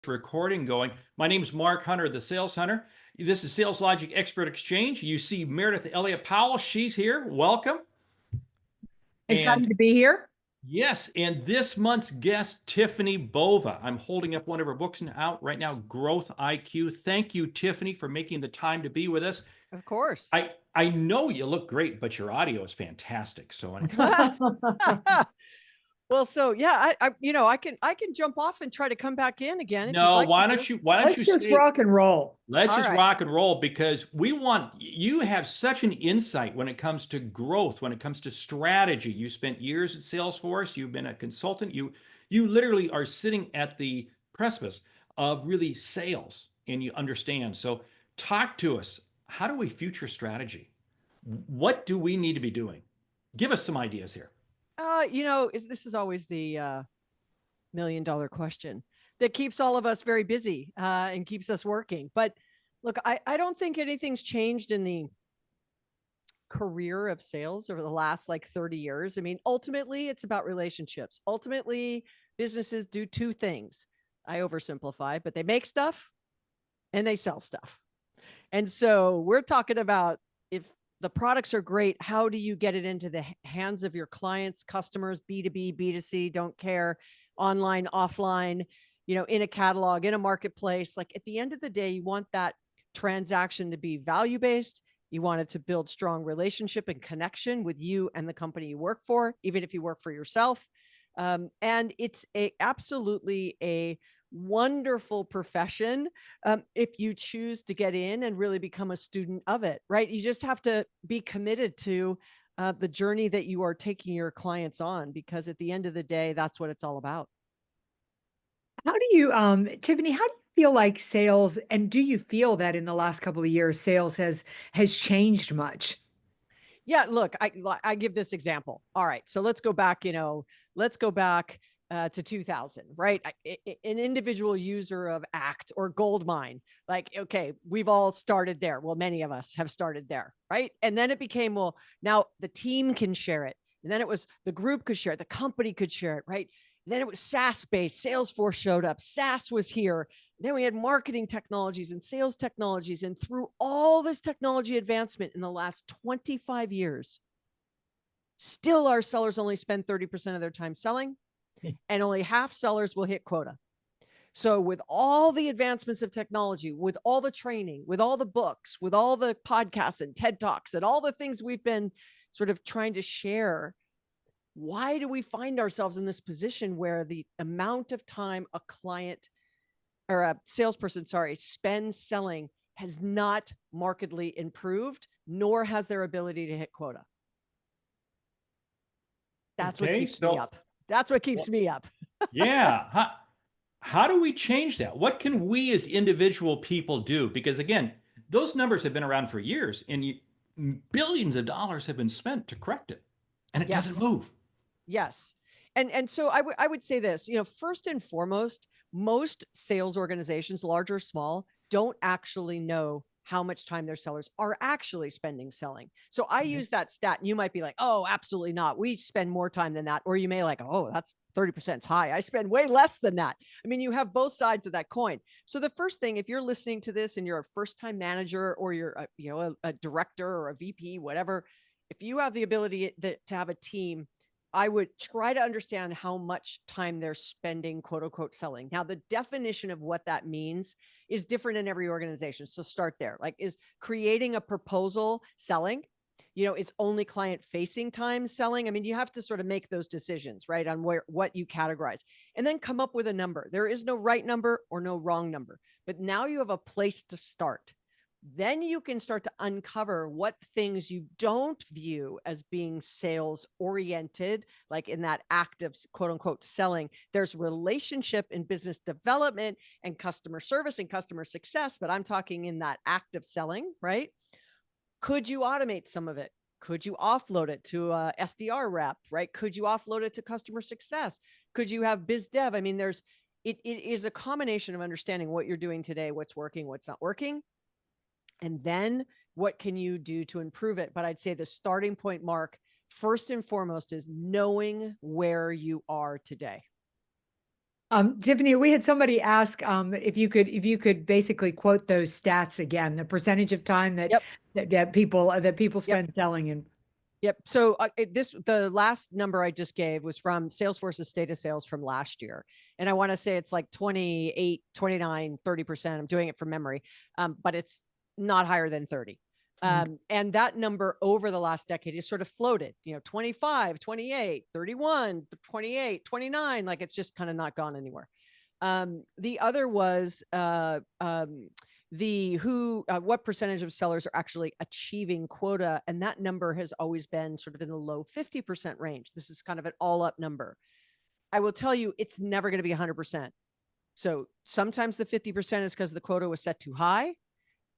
recording going. My name is Mark Hunter, the Sales Hunter. This is Sales Logic Expert Exchange. You see Meredith Elliott Powell. She's here. Welcome. Excited to be here. Yes, and this month's guest, Tiffani Bova. I'm holding up one of her books out right now, Growth IQ. Thank you, Tiffani, for making the time to be with us. Of course. I know you look great, but your audio is fantastic. So Well, so yeah, I can jump off and try to come back in again. no, if you'd like why don't you Let's just stay? rock and roll. Let's All just right. rock and roll, because you have such an insight when it comes to growth, when it comes to strategy. You spent years at Salesforce. You've been a consultant. You literally are sitting at the precipice of really sales, and you understand. So talk to us. How do we future strategy? What do we need to be doing? Give us some ideas here. This is always the $1 million question that keeps all of us very busy and keeps us working. But look, I don't think anything's changed in the career of sales over the last 30 years. I mean, ultimately, it's about relationships. Ultimately, businesses do two things. I oversimplify, but they make stuff and they sell stuff. And so we're talking about, if the products are great, how do you get it into the hands of your clients, customers, B2B, B2C, don't care, online, offline, in a catalog, in a marketplace. Like, at the end of the day, you want that transaction to be value-based. You want it to build strong relationship and connection with you and the company you work for, even if you work for yourself. And it's absolutely a wonderful profession if you choose to get in and really become a student of it, right? You just have to be committed to the journey that you are taking your clients on, because at the end of the day, that's what it's all about. How do you, Tiffani, how do you feel like sales, and do you feel that in the last couple of years, sales has changed much? Yeah, look, I give this example. All right, so let's go back, to 2000, right? An individual user of Act or Goldmine, okay, we've all started there. Well, many of us have started there, right? And then it became, well, now the team can share it. And then it was the group could share it, the company could share it, right? And then it was SaaS based. Salesforce showed up. SaaS was here. Then we had marketing technologies and sales technologies. And through all this technology advancement in the last 25 years, still our sellers only spend 30% of their time selling, and only half sellers will hit quota. So with all the advancements of technology, with all the training, with all the books, with all the podcasts and TED Talks and all the things we've been sort of trying to share, why do we find ourselves in this position where the amount of time a client or a salesperson, spends selling has not markedly improved, nor has their ability to hit quota? That's what keeps me up. That's what keeps me up. Yeah. How do we change that? What can we as individual people do? Because again, those numbers have been around for years, and billions of dollars have been spent to correct it, and it doesn't move. Yes. And so I would say this, first and foremost, most sales organizations, large or small, don't actually know how much time their sellers are actually spending selling. So I use that stat, and you might be like, oh, absolutely not. We spend more time than that. Or you may like, oh, that's 30% high. I spend way less than that. I mean, you have both sides of that coin. So the first thing, if you're listening to this and you're a first-time manager, or you're a director or a VP, whatever, if you have the ability to have a team, I would try to understand how much time they're spending, quote unquote, selling. Now, the definition of what that means is different in every organization. So start there. Like, is creating a proposal selling? Is only client facing time selling? I mean, you have to sort of make those decisions, right, on what you categorize, and then come up with a number. There is no right number or no wrong number, but now you have a place to start. Then you can start to uncover what things you don't view as being sales oriented, like in that act of quote unquote selling. There's relationship and business development and customer service and customer success, but I'm talking in that act of selling, right? Could you automate some of it? Could you offload it to a SDR rep, right? Could you offload it to customer success? Could you have biz dev? I mean, it is a combination of understanding what you're doing today, what's working, what's not working, and then what can you do to improve it? But I'd say the starting point, Mark, first and foremost, is knowing where you are today. Tiffani, we had somebody ask if you could basically quote those stats again, the percentage of time Yep. that people Yep. spend selling and Yep. So the last number I just gave was from Salesforce's state of sales from last year. And I want to say it's like 28, 29, 30%. I'm doing it from memory. But it's not higher than 30. And that number over the last decade is sort of floated, 25, 28, 31, 28, 29. Like it's just kind of not gone anywhere. The other was what percentage of sellers are actually achieving quota, and that number has always been sort of in the low 50% range. This is kind of an all up number. I will tell you, it's never going to be 100%. So sometimes the 50% is because the quota was set too high.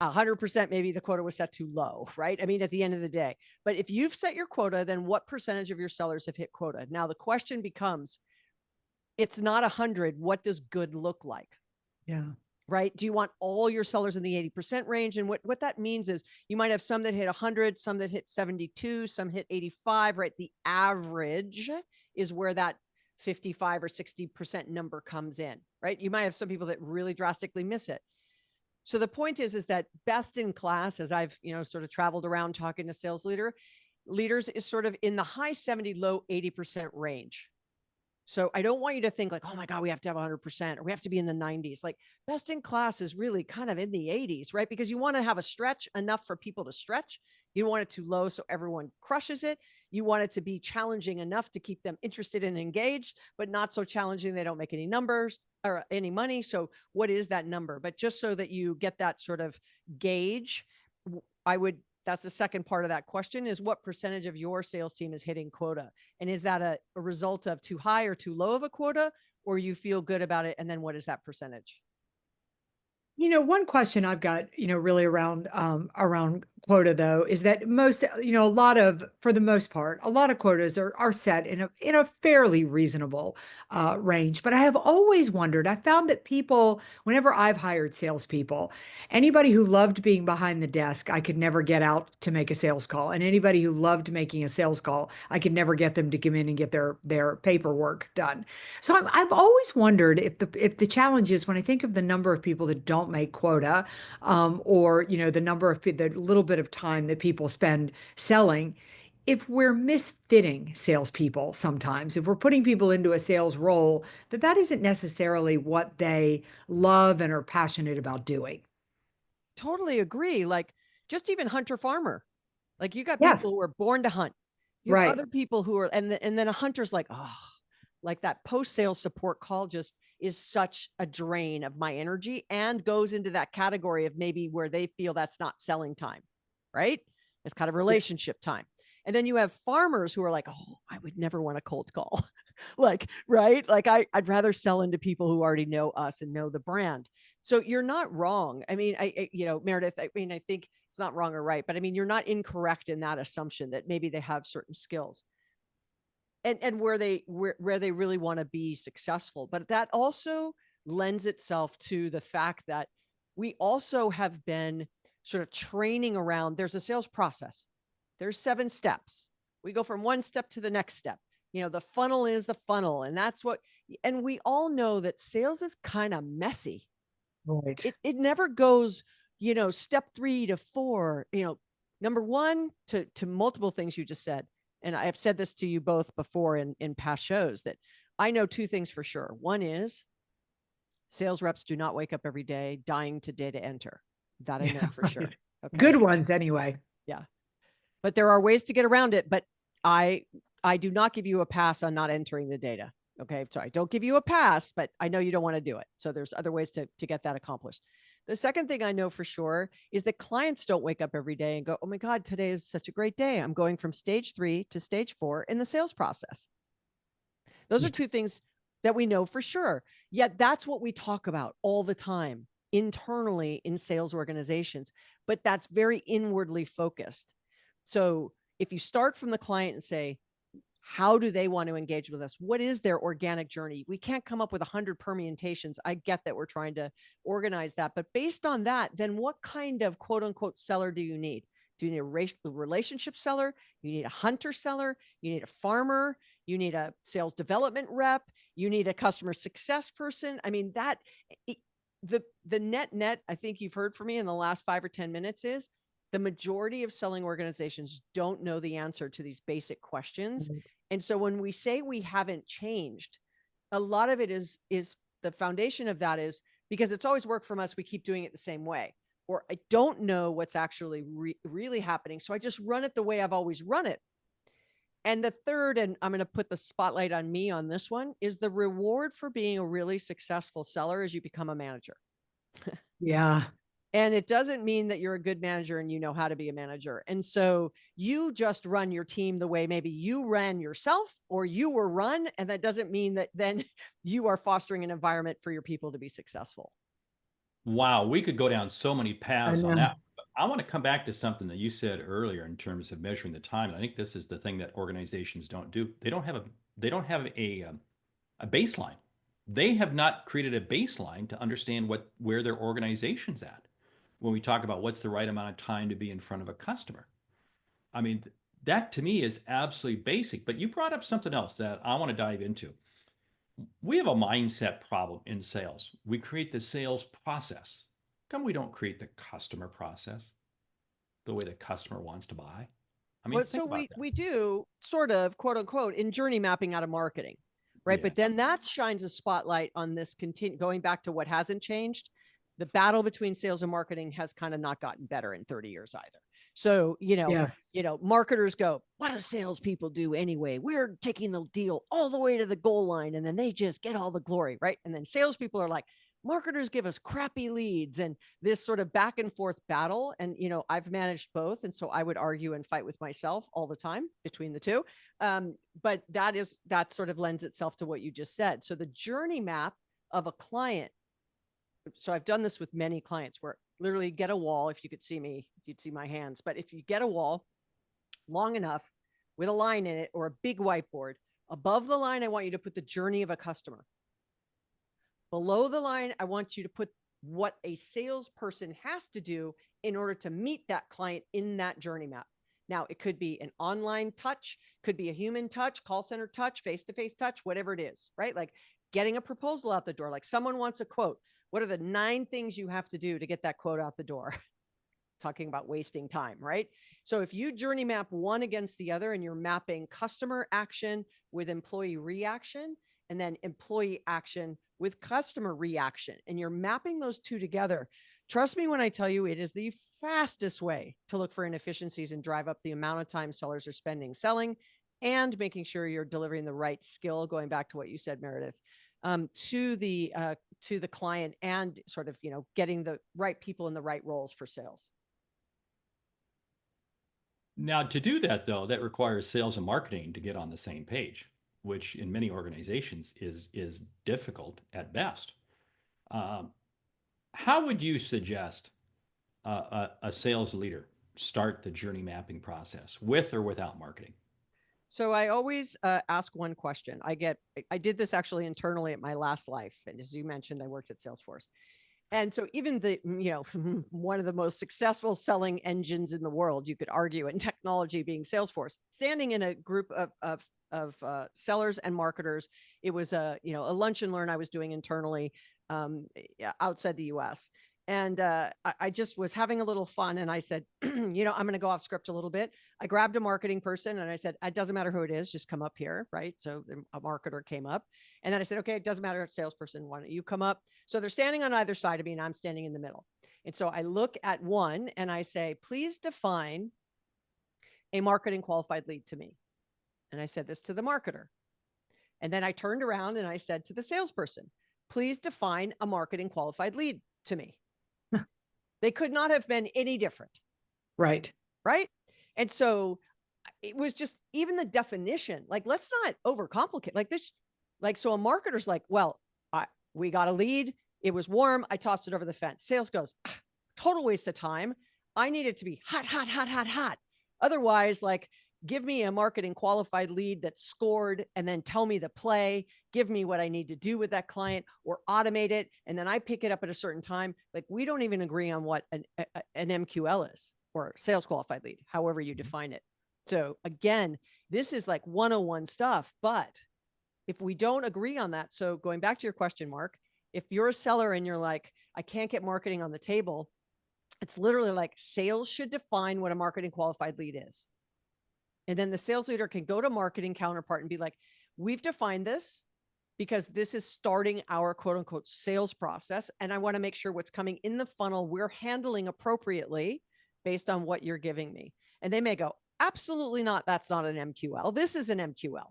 100% maybe the quota was set too low, right? I mean, at the end of the day. But if you've set your quota, then what percentage of your sellers have hit quota? Now the question becomes, it's not 100. What does good look like? yeah. Right? Do you want all your sellers in the 80% range? And what that means is you might have some that hit 100, some that hit 72, some hit 85, right? The average is where that 55 or 60% number comes in, right? You might have some people that really drastically miss it. So the point is that best in class, as I've, sort of traveled around talking to sales leaders is sort of in the high 70, low 80% range. So I don't want you to think like, oh my God, we have to have 100% or we have to be in the 90s. Like best in class is really kind of in the 80s, right? Because you want to have a stretch enough for people to stretch. You don't want it too low so everyone crushes it. You want it to be challenging enough to keep them interested and engaged, but not so challenging they don't make any numbers or any money. So what is that number? But just so that you get that sort of gauge, that's the second part of that question is what percentage of your sales team is hitting quota? And is that a result of too high or too low of a quota, or you feel good about it? And then what is that percentage? One question I've got, really around quota though, is that most, for the most part, a lot of quotas are set in a fairly reasonable range. But I have always wondered, I found that people, whenever I've hired salespeople, anybody who loved being behind the desk, I could never get out to make a sales call. And anybody who loved making a sales call, I could never get them to come in and get their paperwork done. So I've always wondered if the challenge is when I think of the number of people that don't make quota, or the number of the little bit of time that people spend selling, if we're misfitting salespeople sometimes, if we're putting people into a sales role, that isn't necessarily what they love and are passionate about doing. Totally agree. Like just even hunter farmer, like you got people Yes, who are born to hunt. You have right. other people who are, and then a hunter's like, oh, like that post-sales support call just is such a drain of my energy and goes into that category of maybe where they feel that's not selling time, right? It's kind of relationship time. And then you have farmers who are like, oh, I would never want a cold call. Like, right? Like I'd rather sell into people who already know us and know the brand. So you're not wrong. I mean, Meredith, I mean, I think it's not wrong or right, but I mean, you're not incorrect in that assumption that maybe they have certain skills and where they really want to be successful. But that also lends itself to the fact that we also have been sort of training around there's a sales process. There's 7 steps. We go from one step to the next step. The funnel is the funnel. And that's what, and we all know that sales is kind of messy. Right. It never goes, step 3 to 4, number 1 to multiple things you just said. And I've said this to you both before in past shows that I know 2 things for sure. One is sales reps do not wake up every day dying to data enter. That I know for Right. sure. Okay. Good ones anyway. Yeah. But there are ways to get around it. But I do not give you a pass on not entering the data. Okay. Sorry. Don't give you a pass, but I know you don't want to do it. So there's other ways to get that accomplished. The second thing I know for sure is that clients don't wake up every day and go, oh my God, today is such a great day. I'm going from stage 3 to stage 4 in the sales process. Those are 2 things that we know for sure. Yet that's what we talk about all the time internally in sales organizations, but that's very inwardly focused. So if you start from the client and say, how do they want to engage with us? What is their organic journey? We can't come up with 100 permutations. I get that we're trying to organize that, but based on that, then what kind of quote unquote seller do you need? Do you need a relationship seller? You need a hunter seller? You need a farmer? You need a sales development rep. You need a customer success person. I mean, the net, I think you've heard from me in the last 5 or 10 minutes is the majority of selling organizations don't know the answer to these basic questions. Right. And so when we say we haven't changed, a lot of it is the foundation of that is because it's always worked from us. We keep doing it the same way, or I don't know what's actually really happening. So I just run it the way I've always run it. And the third, and I'm going to put the spotlight on me on this one, is the reward for being a really successful seller as you become a manager. Yeah. And it doesn't mean that you're a good manager and you know how to be a manager. And so you just run your team the way maybe you ran yourself or you were run. And that doesn't mean that then you are fostering an environment for your people to be successful. Wow, we could go down so many I paths on know. that. But I want to come back to something that you said earlier in terms of measuring the time. And I think this is the thing that organizations don't do. They don't have a baseline. They have not created a baseline to understand where their organization's at when we talk about what's the right amount of time to be in front of a customer. I mean, that to me is absolutely basic. But you brought up something else that I want to dive into. We have a mindset problem in sales. We create the sales process. Come, we don't create the customer process the way the customer wants to buy. I mean, Well, so think about that. we do sort of quote unquote in journey mapping out of marketing, right? Yeah. But then that shines a spotlight on this going back to what hasn't changed. The battle between sales and marketing has kind of not gotten better in 30 years either. So, Yes. marketers go, what do salespeople do anyway? We're taking the deal all the way to the goal line and then they just get all the glory, right? And then salespeople are like, marketers give us crappy leads and this sort of back and forth battle. And, I've managed both. And so I would argue and fight with myself all the time between the two. But that sort of lends itself to what you just said. So the journey map of a client. So I've done this with many clients where literally get a wall. If you could see me, you'd see my hands. But if you get a wall long enough with a line in it or a big whiteboard, above the line, I want you to put the journey of a customer. Below the line, I want you to put what a salesperson has to do in order to meet that client in that journey map. Now, it could be an online touch, could be a human touch, call center touch, face-to-face touch, whatever it is, right? Like getting a proposal out the door, like someone wants a quote. What are the 9 things you have to do to get that quote out the door? Talking about wasting time, right? So if you journey map one against the other and you're mapping customer action with employee reaction and then employee action with customer reaction, and you're mapping those two together, trust me when I tell you it is the fastest way to look for inefficiencies and drive up the amount of time sellers are spending selling and making sure you're delivering the right skill, going back to what you said, Meredith, to the client and sort of, getting the right people in the right roles for sales. Now, to do that, though, that requires sales and marketing to get on the same page, which in many organizations is difficult at best. How would you suggest a sales leader start the journey mapping process with or without marketing? So I always ask one question. I did this actually internally at my last life. And as you mentioned, I worked at Salesforce. And so even one of the most successful selling engines in the world, you could argue in technology being Salesforce, standing in a group of sellers and marketers. It was a lunch and learn I was doing internally outside the US. And I just was having a little fun. And I said, I'm going to go off script a little bit. I grabbed a marketing person and I said, it doesn't matter who it is, just come up here. Right. So a marketer came up. And then I said, okay, it doesn't matter. It's salesperson. Why don't you come up? So they're standing on either side of me and I'm standing in the middle. And so I look at one and I say, please define a marketing qualified lead to me. And I said this to the marketer. And then I turned around and I said to the salesperson, please define a marketing qualified lead to me. They could not have been any different. Right. Right. And so it was just even the definition, like, let's not overcomplicate like this. Like, so a marketer's like, well, we got a lead. It was warm. I tossed it over the fence. Sales goes, total waste of time. I need it to be hot, hot, hot, hot, hot. Otherwise, like, give me a marketing qualified lead that scored and then tell me the play, give me what I need to do with that client or automate it. And then I pick it up at a certain time. Like, we don't even agree on what an MQL is or sales qualified lead, however you define it. So again, this is like 101 stuff, but if we don't agree on that, so going back to your question, Mark, if you're a seller and you're like, I can't get marketing on the table, it's literally like sales should define what a marketing qualified lead is. And then the sales leader can go to marketing counterpart and be like, we've defined this because this is starting our quote unquote sales process. And I want to make sure what's coming in the funnel, we're handling appropriately based on what you're giving me. And they may go, absolutely not. That's not an MQL. This is an MQL.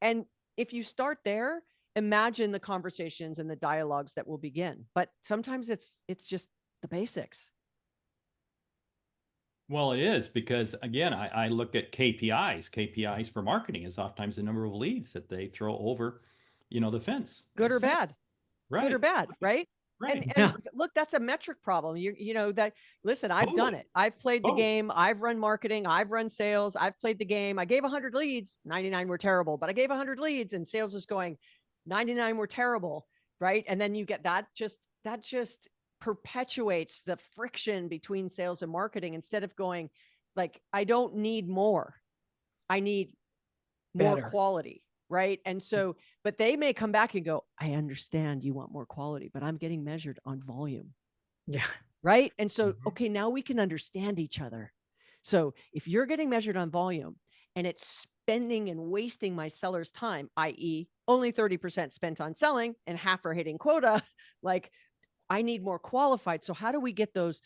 And if you start there, imagine the conversations and the dialogues that will begin. But sometimes it's just the basics. Well, it is because again, I look at KPIs. KPIs for marketing is oftentimes the number of leads that they throw over, the fence. Good or That's it. bad. Right. Good or bad, right? Right. And look, that's a metric problem. You know that, listen, I've done it. I've played the game. I've run marketing. I've run sales. I've played the game. I gave 100 leads, 99 were terrible, but I gave 100 leads and sales is going 99 were terrible, right? And then you get that just perpetuates the friction between sales and marketing instead of going like, I don't need more. I need more Better. quality. Right. And so, but they may come back and go, I understand you want more quality, but I'm getting measured on volume. Yeah. Right. And so, okay, now we can understand each other. So if you're getting measured on volume and it's spending and wasting my seller's time, i.e. only 30% spent on selling and half are hitting quota, like I need more qualified. So how do we get those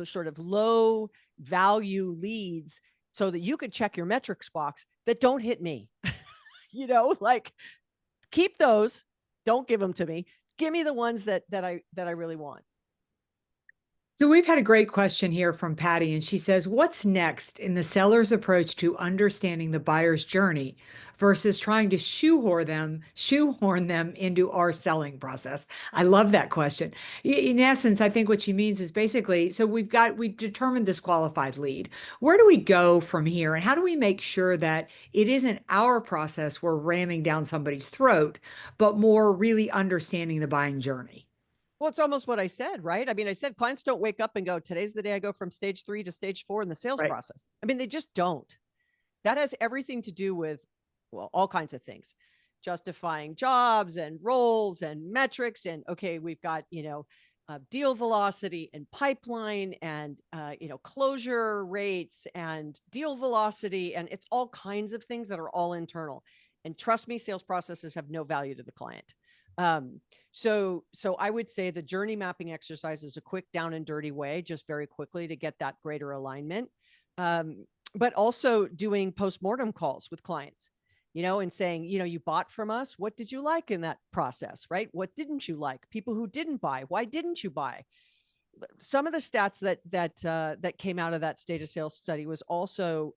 sort of low value leads so that you could check your metrics box that don't hit me? Like keep those, don't give them to me. Give me the ones that I really want. So we've had a great question here from Patty, and she says, what's next in the seller's approach to understanding the buyer's journey versus trying to shoehorn them into our selling process? I love that question. In essence, I think what she means is basically, so we've determined this qualified lead. Where do we go from here? And how do we make sure that it isn't our process we're ramming down somebody's throat, but more really understanding the buying journey? Well, it's almost what I said, right? I mean, I said clients don't wake up and go, today's the day I go from stage 3 to stage 4 in the sales Right. process. I mean, they just don't. That has everything to do with, well, all kinds of things, justifying jobs and roles and metrics. And okay, we've got, deal velocity and pipeline and, closure rates and deal velocity. And it's all kinds of things that are all internal. And trust me, sales processes have no value to the client. So I would say the journey mapping exercise is a quick down and dirty way, just very quickly to get that greater alignment. But also doing postmortem calls with clients, and saying, you bought from us. What did you like in that process, right? What didn't you like? People who didn't buy, why didn't you buy? Some of the stats that came out of that state of sales study was also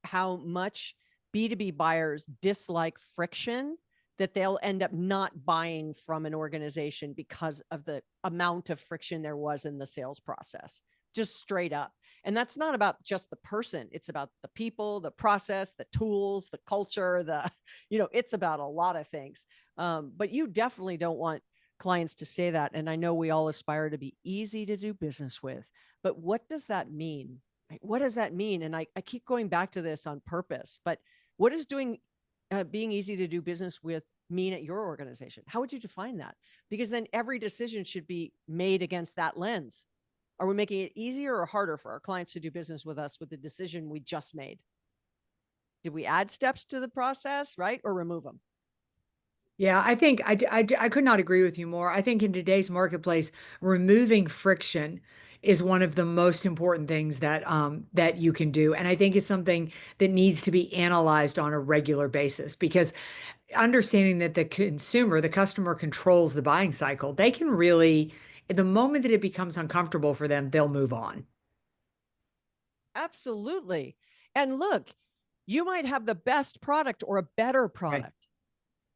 how much B2B buyers dislike friction, that they'll end up not buying from an organization because of the amount of friction there was in the sales process, just straight up. And that's not about just the person. It's about the people, the process, the tools, the culture, it's about a lot of things. But you definitely don't want clients to say that. And I know we all aspire to be easy to do business with, but what does that mean? What does that mean? And I keep going back to this on purpose, but what is being easy to do business with mean at your organization? How would you define that? Because then every decision should be made against that lens. Are we making it easier or harder for our clients to do business with us with the decision we just made? Did we add steps to the process, right? Or remove them? Yeah, I think I could not agree with you more. I think in today's marketplace, removing friction is one of the most important things that you can do. And I think it's something that needs to be analyzed on a regular basis, because understanding that the customer controls the buying cycle, they can really, the moment that it becomes uncomfortable for them, they'll move on. Absolutely. And look, you might have the best product or a better product. Right.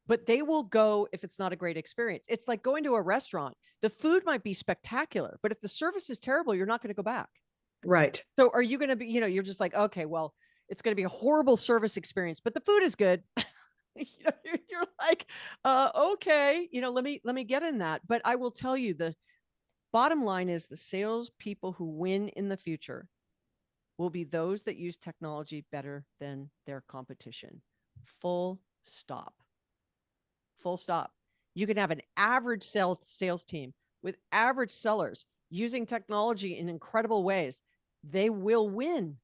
But they will go if it's not a great experience. It's like going to a restaurant. The food might be spectacular, but if the service is terrible, you're not going to go back. Right. So are you going to be, you're just like, okay, well, it's going to be a horrible service experience, but the food is good. You're like, okay, let me get in that. But I will tell you, the bottom line is the salespeople who win in the future will be those that use technology better than their competition. Full stop. Full stop. You can have an average sales team with average sellers using technology in incredible ways. They will win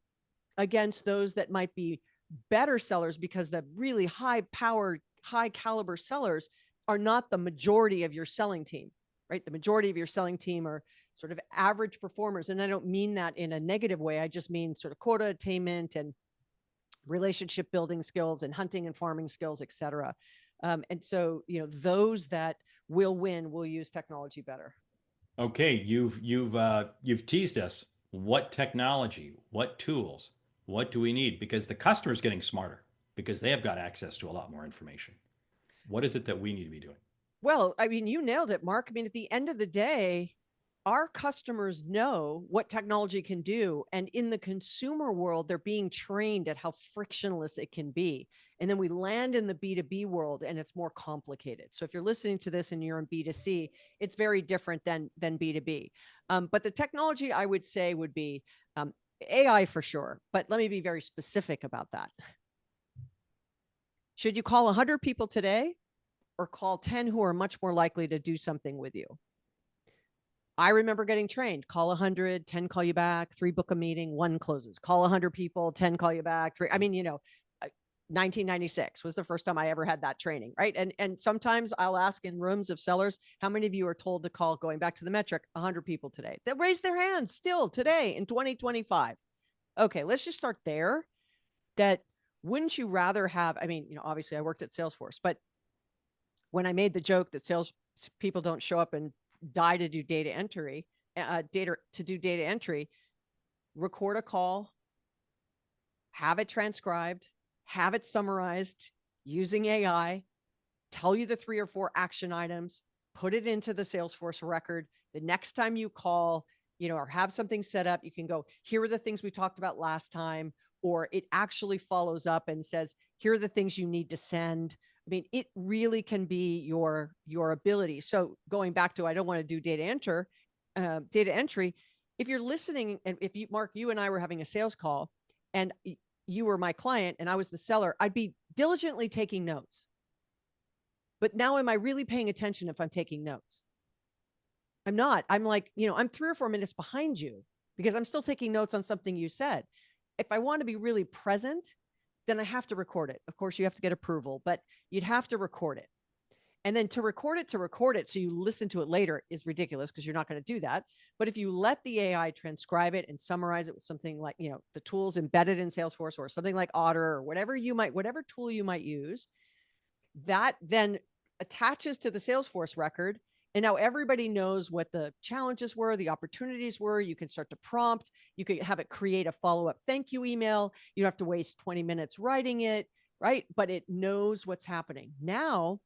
against those that might be better sellers, because the really high powered, high caliber sellers are not the majority of your selling team, right? The majority of your selling team are sort of average performers. And I don't mean that in a negative way. I just mean sort of quota attainment and relationship building skills and hunting and farming skills, et cetera. And so, those that will win will use technology better. Okay, you've teased us. What technology, what tools, what do we need? Because the customer is getting smarter because they have got access to a lot more information. What is it that we need to be doing? Well, I mean, you nailed it, Mark. I mean, at the end of the day, our customers know what technology can do. And in the consumer world, they're being trained at how frictionless it can be. And then we land in the B2B world and it's more complicated. So if you're listening to this and you're in B2C, it's very different than B2B. But the technology I would say would be AI for sure. But let me be very specific about that. Should you call 100 people today or call 10 who are much more likely to do something with you? I remember getting trained, call 100, 10 call you back, 3 book a meeting, 1 closes. Call 100 people, 10 call you back, 3. I mean, 1996 was the first time I ever had that training, right? And sometimes I'll ask in rooms of sellers, how many of you are told to call, going back to the metric, 100 people today that raise their hands still today in 2025? Okay, let's just start there. That wouldn't you rather have, I mean, obviously I worked at Salesforce, but when I made the joke that sales people don't show up and die to do data entry, record a call, have it transcribed, have it summarized using AI, tell you the 3 or 4 action items, put it into the Salesforce record. The next time you call, or have something set up, you can go, here are the things we talked about last time, or it actually follows up and says, here are the things you need to send. I mean, it really can be your ability. So going back to, I don't want to do data entry. If you're listening, and if you, Mark, you and I were having a sales call and you were my client and I was the seller, I'd be diligently taking notes. But now am I really paying attention if I'm taking notes? I'm not. I'm like, I'm 3 or 4 minutes behind you because I'm still taking notes on something you said. If I want to be really present, then I have to record it. Of course, you have to get approval, but you'd have to record it. And then to record it so you listen to it later is ridiculous because you're not going to do that. But if you let the AI transcribe it and summarize it with something like, the tools embedded in Salesforce or something like Otter or whatever tool you might use, that then attaches to the Salesforce record. And now everybody knows what the challenges were, the opportunities were. You can start to prompt. You can have it create a follow-up thank you email. You don't have to waste 20 minutes writing it, right? But it knows what's happening. Now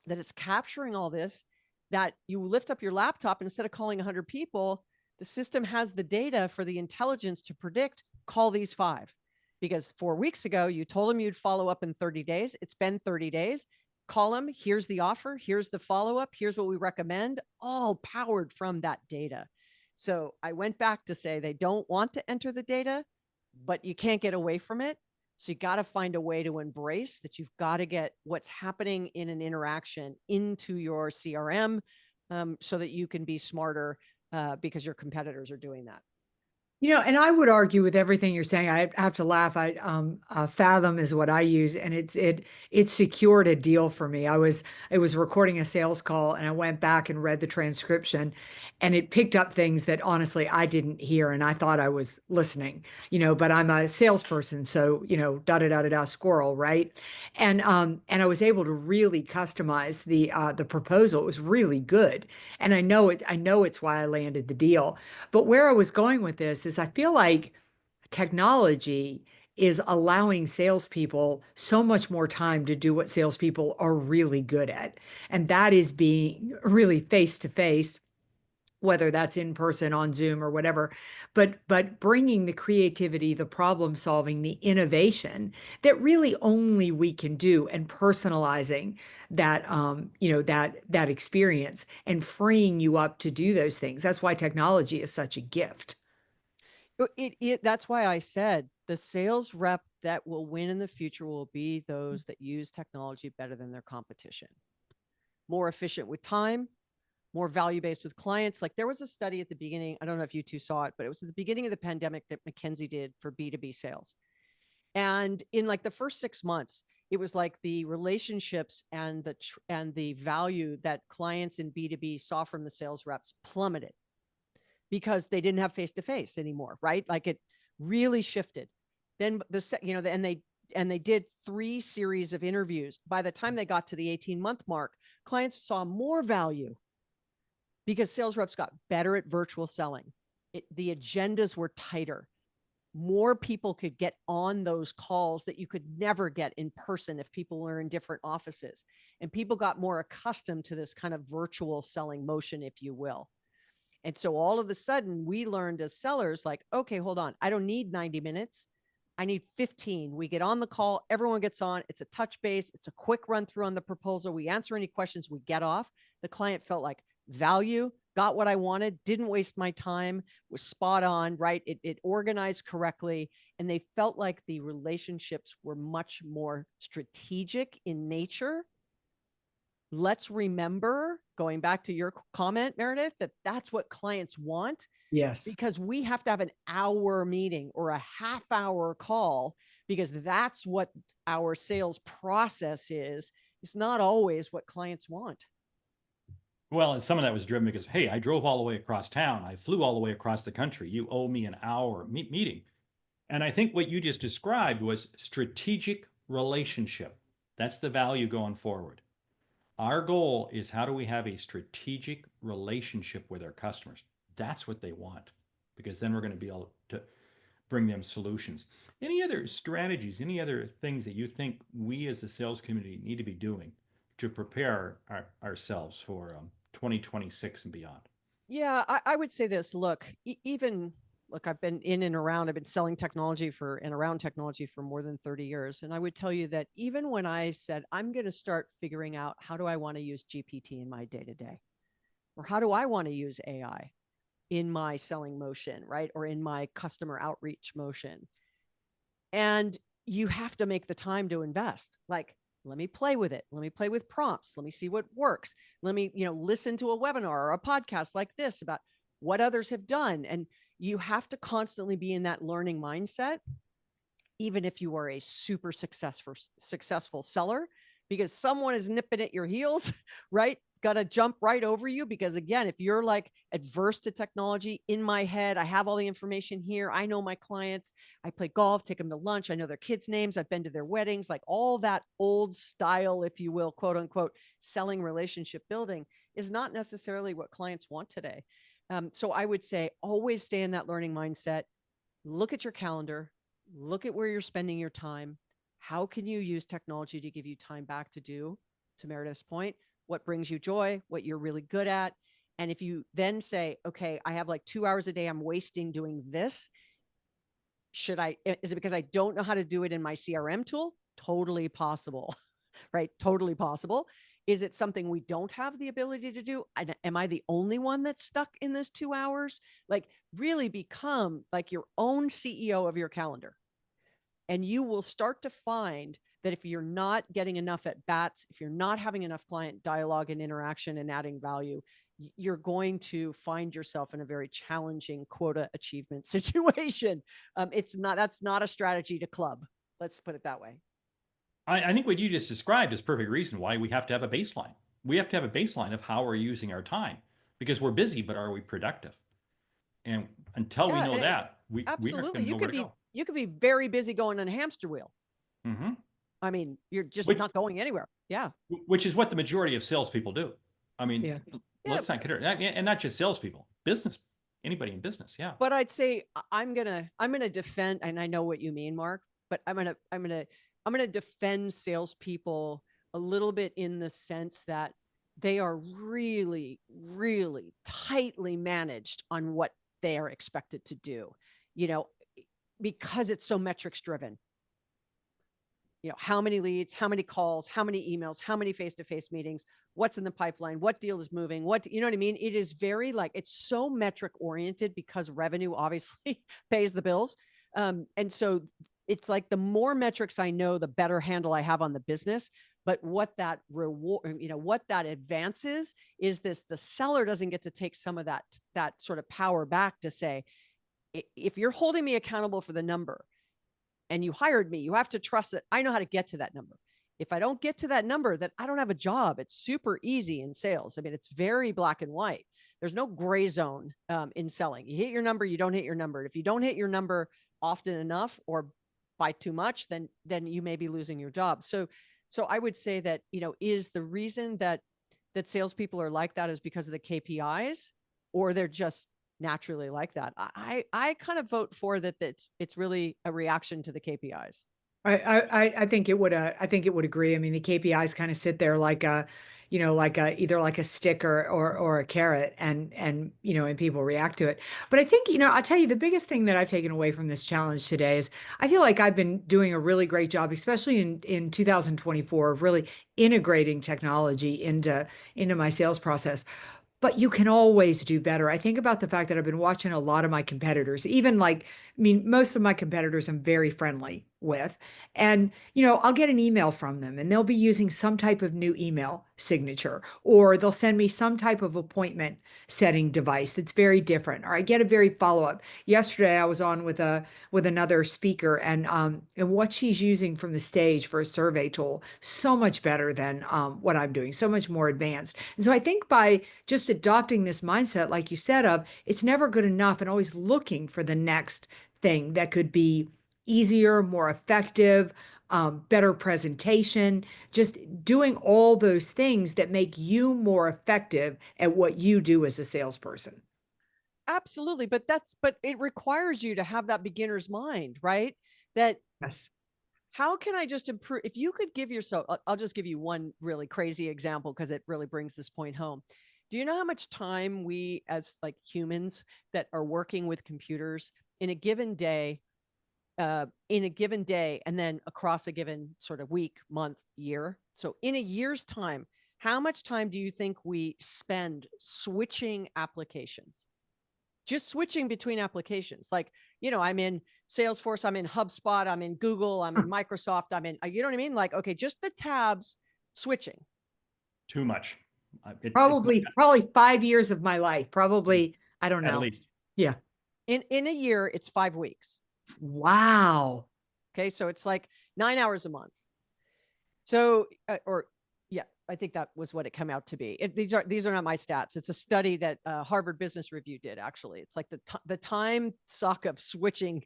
that it's capturing all this, that you lift up your laptop and instead of calling 100 people, the system has the data for the intelligence to predict, call these 5. Because 4 weeks ago, you told them you'd follow up in 30 days. It's been 30 days. Call them. Here's the offer. Here's the follow-up. Here's what we recommend, all powered from that data. So I went back to say they don't want to enter the data, but you can't get away from it. So you got to find a way to embrace that. You've got to get what's happening in an interaction into your CRM so that you can be smarter because your competitors are doing that. And I would argue with everything you're saying. I have to laugh. Fathom is what I use, and it secured a deal for me. I was recording a sales call, and I went back and read the transcription, and it picked up things that honestly I didn't hear, and I thought I was listening. But I'm a salesperson, so da da da da da squirrel, right? And I was able to really customize the proposal. It was really good, and I know it. I know it's why I landed the deal. But where I was going with this is I feel like technology is allowing salespeople so much more time to do what salespeople are really good at. And that is being really face to face, whether that's in person, on Zoom, or whatever, but bringing the creativity, the problem solving, the innovation that really only we can do, and personalizing that that experience and freeing you up to do those things. That's why technology is such a gift. That's why I said the sales rep that will win in the future will be those that use technology better than their competition. More efficient with time, more value-based with clients. Like there was a study at the beginning, I don't know if you two saw it, but it was at the beginning of the pandemic that McKinsey did for B2B sales. And in like the first 6 months, it was like the relationships and the value that clients in B2B saw from the sales reps plummeted because they didn't have face-to-face anymore, right? Like it really shifted. Then and they did 3 series of interviews. By the time they got to the 18-month mark, clients saw more value because sales reps got better at virtual selling. The agendas were tighter. More people could get on those calls that you could never get in person if people were in different offices. And people got more accustomed to this kind of virtual selling motion, if you will. And so all of a sudden we learned as sellers, like, okay, hold on. I don't need 90 minutes. I need 15. We get on the call. Everyone gets on. It's a touch base. It's a quick run through on the proposal. We answer any questions. We get off. The client felt like value, got what I wanted, didn't waste my time, was spot on, right? It organized correctly. And they felt like the relationships were much more strategic in nature. Let's remember, going back to your comment, Meredith, that that's what clients want. Yes. Because we have to have an hour meeting or a half-hour call because that's what our sales process is. It's not always what clients want. Well, and some of that was driven because, hey, I drove all the way across town. I flew all the way across the country. You owe me an hour meeting. And I think what you just described was strategic relationship. That's the value going forward. Our goal is how do we have a strategic relationship with our customers? That's what they want, because then we're going to be able to bring them solutions. Any other strategies, any other things that you think we as the sales community need to be doing to prepare ourselves for 2026 and beyond? Yeah, I would say this. Look, I've been in and around, I've been selling technology and around technology for more than 30 years. And I would tell you that even when I said, I'm going to start figuring out how do I want to use GPT in my day to day, or how do I want to use AI in my selling motion, right? Or in my customer outreach motion. And you have to make the time to invest. Like, let me play with it. Let me play with prompts. Let me see what works. Let me, listen to a webinar or a podcast like this about what others have done. And you have to constantly be in that learning mindset, even if you are a super successful seller, because someone is nipping at your heels, right? Got to jump right over you. Because again, if you're like adverse to technology, in my head, I have all the information here. I know my clients. I play golf, take them to lunch. I know their kids' names. I've been to their weddings, like all that old style, if you will, quote unquote, selling relationship building is not necessarily what clients want today. So I would say always stay in that learning mindset. Look at your calendar, look at where you're spending your time. How can you use technology to give you time back to do, to Meredith's point, what brings you joy, what you're really good at? And if you then say, okay, I have like 2 hours a day I'm wasting doing this, is it because I don't know how to do it in my CRM tool? Totally possible, right? Totally possible. Is it something we don't have the ability to do? Am I the only one that's stuck in this 2 hours? Like really become like your own CEO of your calendar. And you will start to find that if you're not getting enough at bats, if you're not having enough client dialogue and interaction and adding value, you're going to find yourself in a very challenging quota achievement situation. That's not a strategy to club. Let's put it that way. I think what you just described is perfect reason why we have to have a baseline. We have to have a baseline of how we're using our time, because we're busy, but are we productive? And until we know that, we aren't going Absolutely. to know where to go. You could be very busy going on a hamster wheel. Mm-hmm. I mean, you're just not going anywhere. Yeah. Which is what the majority of salespeople do. I mean, Yeah. let's not consider, and not just salespeople, business, anybody in business. Yeah. But I'd say I'm gonna defend, and I know what you mean, Mark, but I'm gonna defend salespeople a little bit in the sense that they are really, really tightly managed on what they are expected to do, because it's so metrics driven. how many leads, how many calls, how many emails, how many face-to-face meetings, what's in the pipeline, what deal is moving, you know what I mean? It is very like, it's so metric oriented because revenue obviously pays the bills. And so it's like the more metrics I know, the better handle I have on the business. But what that reward, what that advances is this: the seller doesn't get to take some of that sort of power back to say, if you're holding me accountable for the number and you hired me, you have to trust that I know how to get to that number. If I don't get to that number, then I don't have a job. It's super easy in sales. I mean, it's very black and white. There's no gray zone in selling. You hit your number, you don't hit your number. If you don't hit your number often enough or by too much, then you may be losing your job. So I would say that, is the reason that salespeople are like that is because of the KPIs, or they're just naturally like that? I kind of vote for that. It's really a reaction to the KPIs. I think it would agree. I mean, the KPIs kind of sit there like a, either like a stick or a carrot, and people react to it. But I think, I'll tell you, the biggest thing that I've taken away from this challenge today is I feel like I've been doing a really great job, especially in 2024, of really integrating technology into my sales process. But you can always do better. I think about the fact that I've been watching a lot of my competitors, even most of my competitors I'm very friendly with. And, I'll get an email from them and they'll be using some type of new email signature, or they'll send me some type of appointment setting device that's very different, or I get a very follow-up. Yesterday I was on with another speaker, and what she's using from the stage for a survey tool, so much better than what I'm doing, so much more advanced. And so I think by just adopting this mindset, like you said, of it's never good enough, and always looking for the next thing that could be easier, more effective, better presentation, just doing all those things that make you more effective at what you do as a salesperson. Absolutely. But it requires you to have that beginner's mind, right? That Yes. how can I just improve? If you could give yourself, I'll just give you one really crazy example because it really brings this point home. Do you know how much time we, as like humans that are working with computers in a given day, and then across a given sort of week, month, year? So in a year's time, how much time do you think we spend switching applications? Just switching between applications. Like, I'm in Salesforce, I'm in HubSpot, I'm in Google, I'm in Microsoft, I'm in, you know what I mean? Like, okay, just the tabs switching. Too much. Probably 5 years of my life. Probably, I don't know. At least. Yeah. In a year, it's 5 weeks. Wow. Okay. So it's like 9 hours a month. So, yeah, I think that was what it came out to be. These are not my stats. It's a study that Harvard Business Review did. Actually, it's like the time suck of switching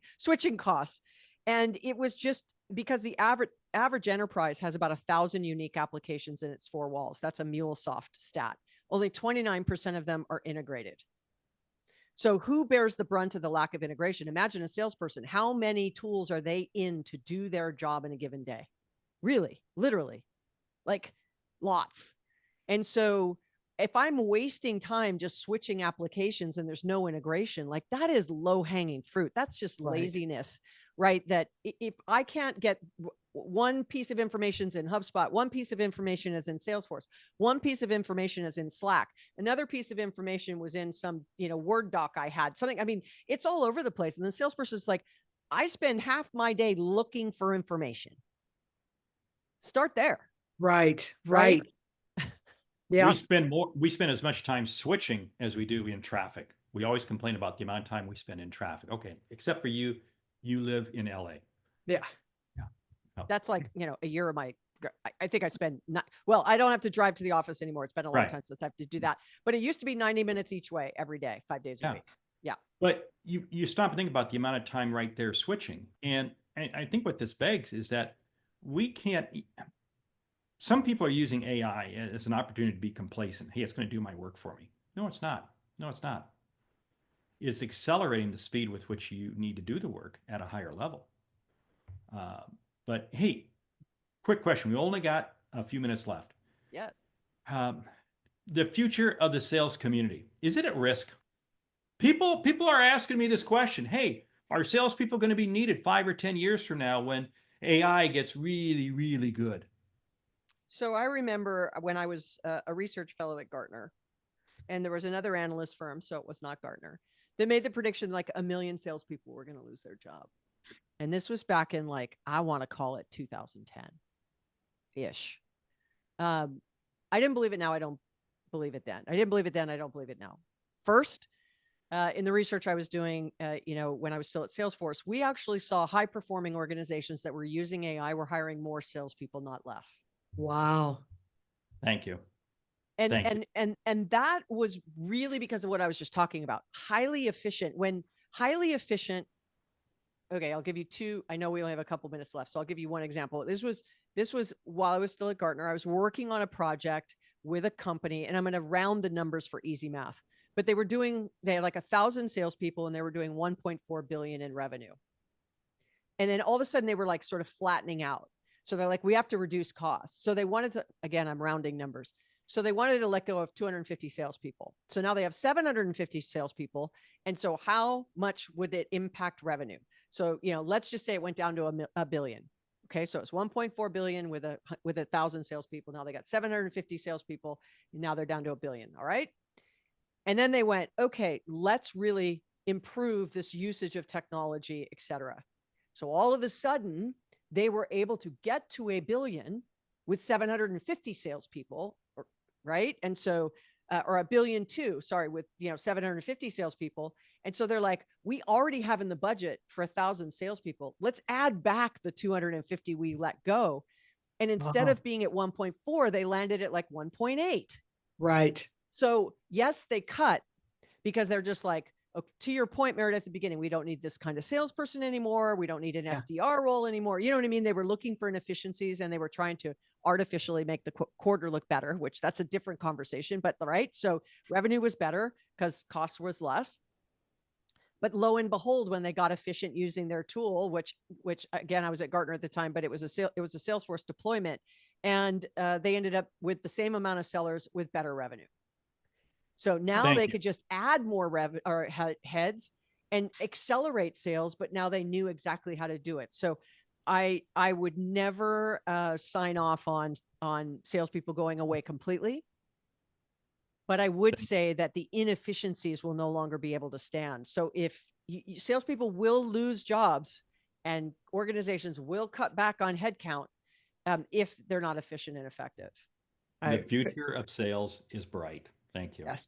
costs, and it was just because the average enterprise has about 1,000 unique applications in its four walls. That's a MuleSoft stat. Only 29% of them are integrated. So who bears the brunt of the lack of integration? Imagine a salesperson. How many tools are they in to do their job in a given day? Really, literally, like lots. And so if I'm wasting time just switching applications and there's no integration, like that is low hanging fruit. That's just laziness, right? That if I can't get one piece of information is in HubSpot, one piece of information is in Salesforce, one piece of information is in Slack, another piece of information was in some, Word doc I had, something. I mean, it's all over the place. And the salesperson's like, I spend half my day looking for information. Start there. Right. Yeah. We spend as much time switching as we do in traffic. We always complain about the amount of time we spend in traffic. Okay, except for you live in LA. Yeah. Oh. That's like, a year of my, I think I spend I don't have to drive to the office anymore. It's been a long time since I have to do that, but it used to be 90 minutes each way every day, 5 days a week. Yeah. But you stop and think about the amount of time right there switching. And I think what this begs is that some people are using AI as an opportunity to be complacent. Hey, it's going to do my work for me. No, it's not. It's accelerating the speed with which you need to do the work at a higher level. But hey, quick question. We only got a few minutes left. Yes. The future of the sales community, is it at risk? People are asking me this question. Hey, are salespeople going to be needed 5 or 10 years from now when AI gets really, really good. So I remember when I was a research fellow at Gartner, and there was another analyst firm, so it was not Gartner, that made the prediction like 1 million salespeople were going to lose their job. And this was back in like, I want to call it 2010-ish. I didn't believe it now. I don't believe it then. I didn't believe it then. I don't believe it now. First, in the research I was doing, when I was still at Salesforce, we actually saw high performing organizations that were using AI were hiring more salespeople, not less. Wow. Thank you. And Thank you. and that was really because of what I was just talking about. Highly efficient. When highly efficient, okay, I'll give you two. I know we only have a couple minutes left, so I'll give you one example. This was while I was still at Gartner. I was working on a project with a company, and I'm going to round the numbers for easy math. But they had like 1,000 salespeople, and they were doing 1.4 billion in revenue. And then all of a sudden, they were like sort of flattening out. So they're like, we have to reduce costs. So they wanted to, again, I'm rounding numbers. So they wanted to let go of 250 salespeople. So now they have 750 salespeople. And so how much would it impact revenue? So, let's just say it went down to a billion. Okay. So it's 1.4 billion with 1,000 salespeople. Now they got 750 salespeople. And now they're down to a billion. All right. And then they went, okay, let's really improve this usage of technology, et cetera. So all of a sudden, they were able to get to a billion with 750 salespeople, right? And so, or a billion too, sorry, with 750 salespeople. And so they're like, we already have in the budget for 1,000 salespeople. Let's add back the 250 we let go. And instead of being at 1.4, they landed at like 1.8. Right. So yes, they cut because they're just like, to your point, Meredith, at the beginning, we don't need this kind of salesperson anymore. We don't need an SDR role anymore. You know what I mean? They were looking for inefficiencies, and they were trying to artificially make the quarter look better, which that's a different conversation, but right. So revenue was better because cost was less. But lo and behold, when they got efficient using their tool, which again, I was at Gartner at the time, but it was a Salesforce deployment, and they ended up with the same amount of sellers with better revenue. So now they could just add more revenue or heads and accelerate sales, but now they knew exactly how to do it. So I would never sign off on salespeople going away completely. But I would say that the inefficiencies will no longer be able to stand. So if salespeople will lose jobs, and organizations will cut back on headcount if they're not efficient and effective. The future of sales is bright. Thank you. Yes.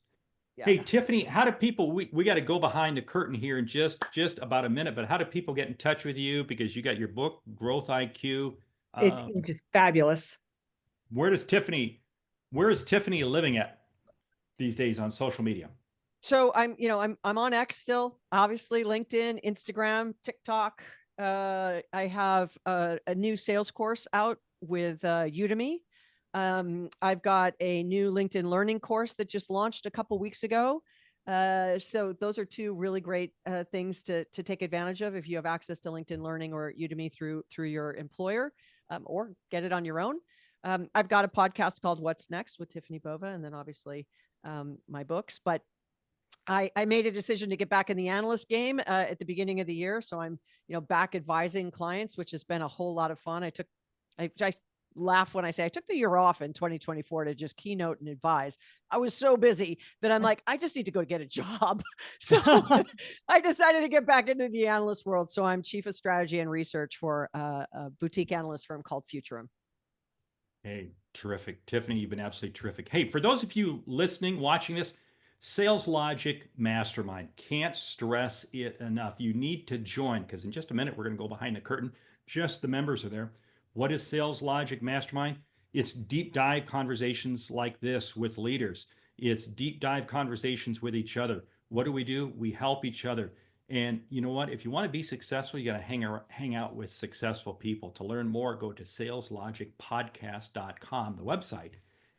Hey, Tiffani, how do people, we got to go behind the curtain here in just about a minute, but how do people get in touch with you? Because you got your book, Growth IQ. It's just fabulous. Where is Tiffani living at these days on social media? So I'm on X still, obviously, LinkedIn, Instagram, TikTok. I have a new sales course out with Udemy. I've got a new LinkedIn learning course that just launched a couple weeks ago. So those are two really great things to take advantage of if you have access to LinkedIn Learning or Udemy through your employer, or get it on your own. I've got a podcast called What's Next with Tiffani Bova, and then obviously my books. But I made a decision to get back in the analyst game at the beginning of the year. So I'm back advising clients, which has been a whole lot of fun. I laugh when I say I took the year off in 2024 to just keynote and advise. I was so busy that I'm like, I just need to go get a job. So I decided to get back into the analyst world. So I'm chief of strategy and research for a boutique analyst firm called Futurum. Hey, terrific. Tiffani, you've been absolutely terrific. Hey, for those of you listening, watching this, Sales Logic Mastermind. Can't stress it enough. You need to join, because in just a minute, we're going to go behind the curtain. Just the members are there. What is Sales Logic Mastermind? It's deep dive conversations like this with leaders. It's deep dive conversations with each other. What do? We help each other. And you know what? If you want to be successful, you got to hang out with successful people. To learn more, go to saleslogicpodcast.com, the website,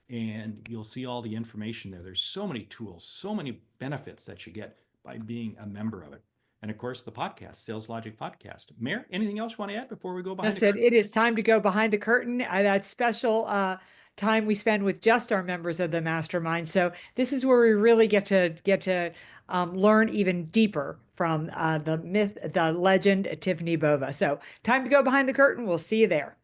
and you'll see all the information there. There's so many tools, so many benefits that you get by being a member of it. And of course, the podcast, Sales Logic Podcast. Mayor, anything else you want to add before we go behind the curtain? It is time to go behind the curtain. That special time we spend with just our members of the mastermind. So this is where we really get to learn even deeper from the myth, the legend, Tiffani Bova. So time to go behind the curtain. We'll see you there.